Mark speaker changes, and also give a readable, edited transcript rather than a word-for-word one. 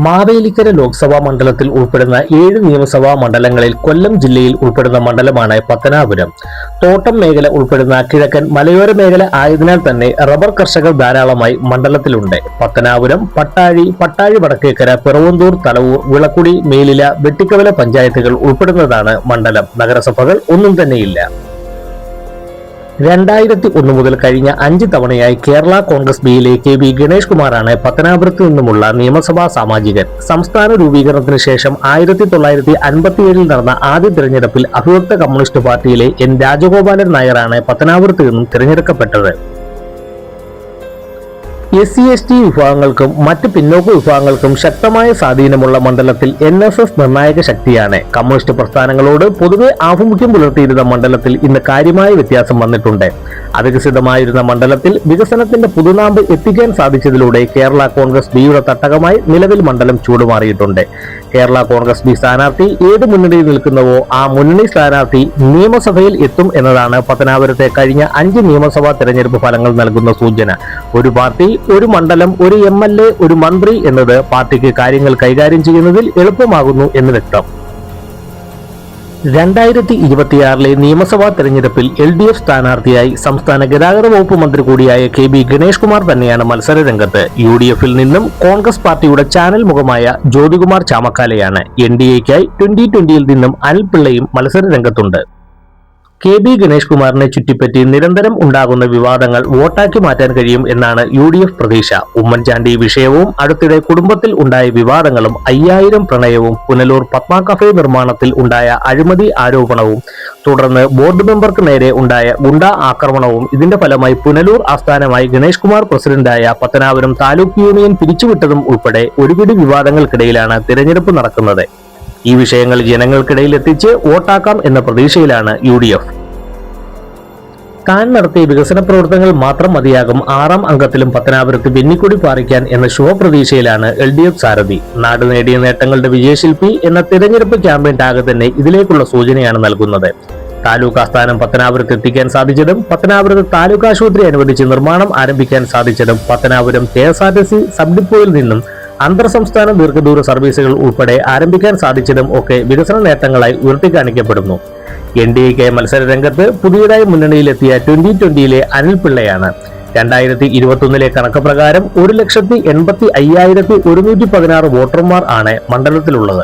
Speaker 1: മാവേലിക്കര ലോക്സഭാ മണ്ഡലത്തിൽ ഉൾപ്പെടുന്ന 7 നിയമസഭാ മണ്ഡലങ്ങളിൽ കൊല്ലം ജില്ലയിൽ ഉൾപ്പെടുന്ന മണ്ഡലമാണ് പത്തനാപുരം. തോട്ടം മേഖല ഉൾപ്പെടുന്ന കിഴക്കൻ മലയോര മേഖല ആയതിനാൽ തന്നെ റബ്ബർ കർഷകർ ധാരാളമായി മണ്ഡലത്തിലുണ്ട്. പത്തനാപുരം, പട്ടാഴി വടക്കേക്കര, പിറവന്തൂർ, തലവൂർ, വിളക്കുടി, മേലില, വെട്ടിക്കവല പഞ്ചായത്തുകൾ ഉൾപ്പെടുന്നതാണ് മണ്ഡലം. നഗരസഭകൾ ഒന്നും തന്നെയില്ല. 2001 മുതൽ കഴിഞ്ഞ 5 തവണയായി കേരള കോൺഗ്രസ് ബിയിലെ KB ഗണേഷ് കുമാറാണ് പത്തനാപുരത്ത് നിന്നുമുള്ള നിയമസഭാ സാമാജികൻ. സംസ്ഥാന രൂപീകരണത്തിന് ശേഷം 1957 നടന്ന ആദ്യ തിരഞ്ഞെടുപ്പിൽ അഭിവക്ത കമ്മ്യൂണിസ്റ്റ് പാർട്ടിയിലെ N രാജഗോപാലൻ നായരാണ് പത്തനാപുരത്ത് നിന്നും തിരഞ്ഞെടുക്കപ്പെട്ടത്. SC/ST വിഭാഗങ്ങൾക്കും മറ്റ് പിന്നോക്ക വിഭാഗങ്ങൾക്കും ശക്തമായ സ്വാധീനമുള്ള മണ്ഡലത്തിൽ NSS നിർണായക ശക്തിയാണ്. കമ്മ്യൂണിസ്റ്റ് പ്രസ്ഥാനങ്ങളോട് പൊതുവെ ആഭിമുഖ്യം പുലർത്തിയിരുന്ന മണ്ഡലത്തിൽ ഇന്ന് കാര്യമായ വ്യത്യാസം വന്നിട്ടുണ്ട്. അവികസിതമായിരുന്ന മണ്ഡലത്തിൽ വികസനത്തിന്റെ പുതുനാമ്പ് എത്തിക്കാൻ സാധിച്ചതിലൂടെ കേരള കോൺഗ്രസ് ബിയുടെ തട്ടകമായി നിലവിൽ മണ്ഡലം ചൂടുമാറിയിട്ടുണ്ട്. കേരള കോൺഗ്രസ് ബി സ്ഥാനാർത്ഥി ഏത് മുന്നണിയിൽ നിൽക്കുന്നവോ ആ മുന്നണി സ്ഥാനാർത്ഥി നിയമസഭയിൽ എത്തും എന്നതാണ് പത്തനാപുരത്തെ കഴിഞ്ഞ 5 നിയമസഭാ തെരഞ്ഞെടുപ്പ് ഫലങ്ങൾ നൽകുന്ന സൂചന. ഒരു പാർട്ടി, ഒരു മണ്ഡലം, ഒരു MLA, ഒരു മന്ത്രി എന്നത് പാർട്ടിക്ക് കാര്യങ്ങൾ കൈകാര്യം ചെയ്യുന്നതിൽ എളുപ്പമാകുന്നു എന്ന് വ്യക്തം. 2026 നിയമസഭാ തെരഞ്ഞെടുപ്പിൽ LDF സ്ഥാനാർത്ഥിയായി സംസ്ഥാന ഗതാഗത വകുപ്പ് മന്ത്രി കൂടിയായ KB ഗണേഷ് കുമാർ തന്നെയാണ് മത്സര രംഗത്ത്. UDFിൽ നിന്നും കോൺഗ്രസ് പാർട്ടിയുടെ ചാനൽ മുഖമായ ജ്യോതികുമാർ ചാമക്കാലയാണ്. NDAയ്ക്കായി 2020 നിന്നും അനിൽ പിള്ളയും മത്സര രംഗത്തുണ്ട്. KB ഗണേഷ് കുമാറിനെ ചുറ്റിപ്പറ്റി നിരന്തരം ഉണ്ടാകുന്ന വിവാദങ്ങൾ വോട്ടാക്കി മാറ്റാൻ കഴിയും എന്നാണ് UDF പ്രതീക്ഷ. ഉമ്മൻചാണ്ടി വിഷയവും അടുത്തിടെ കുടുംബത്തിൽ ഉണ്ടായ വിവാദങ്ങളും 5000 പ്രണയവും പുനലൂർ പത്മ കഫേ നിർമ്മാണത്തിൽ ഉണ്ടായ അഴിമതി ആരോപണവും തുടർന്ന് ബോർഡ് മെമ്പർക്ക് നേരെ ഉണ്ടായ ഗുണ്ടാ ആക്രമണവും ഇതിന്റെ ഫലമായി പുനലൂർ ആസ്ഥാനമായി ഗണേഷ് കുമാർ പ്രസിഡന്റായ പത്തനാപുരം താലൂക്ക് യൂണിയൻ പിരിച്ചുവിട്ടതും ഉൾപ്പെടെ ഒരുപിടി വിവാദങ്ങൾക്കിടയിലാണ് തിരഞ്ഞെടുപ്പ് നടക്കുന്നത്. ഈ വിഷയങ്ങൾ ജനങ്ങൾക്കിടയിൽ എത്തിച്ച് വോട്ടാക്കാം എന്ന പ്രതീക്ഷയിലാണ് UDF. താൻ നടത്തിയ വികസന പ്രവർത്തനങ്ങൾ മാത്രം മതിയാകും 6ാം അംഗത്തിലും പത്തനാപുരത്ത് വെന്നിക്കൊടി പാറിക്കാൻ എന്ന ശുഭപ്രതീക്ഷയിലാണ് LDF സാരഥി. നാട് നേടിയ നേട്ടങ്ങളുടെ വിജയശില്പി എന്ന തിരഞ്ഞെടുപ്പ് ക്യാമ്പയിൻ ടാഗ് തന്നെ ഇതിലേക്കുള്ള സൂചനയാണ് നൽകുന്നത്. താലൂക്ക് ആസ്ഥാനം പത്തനാപുരത്ത് എത്തിക്കാൻ സാധിച്ചതും പത്തനാപുരത്ത് താലൂക്ക് ആശുപത്രി അനുവദിച്ച് നിർമ്മാണം ആരംഭിക്കാൻ സാധിച്ചതും പത്തനാപുരം KSRTC സബ് ഡിപ്പോയിൽ നിന്നും അന്തർ സംസ്ഥാന ദീർഘദൂര സർവീസുകൾ ഉൾപ്പെടെ ആരംഭിക്കാൻ സാധിച്ചതും ഒക്കെ വികസന നേട്ടങ്ങളായി ഉയർത്തിക്കാണിക്കപ്പെടുന്നു. NDAയ്ക്ക് മത്സര രംഗത്ത് പുതിയതായി മുന്നണിയിലെത്തിയ 2020 അനിൽ പിള്ളയാണ്. 2021 കണക്ക് പ്രകാരം 1,85,116 വോട്ടർമാർ ആണ് മണ്ഡലത്തിലുള്ളത്.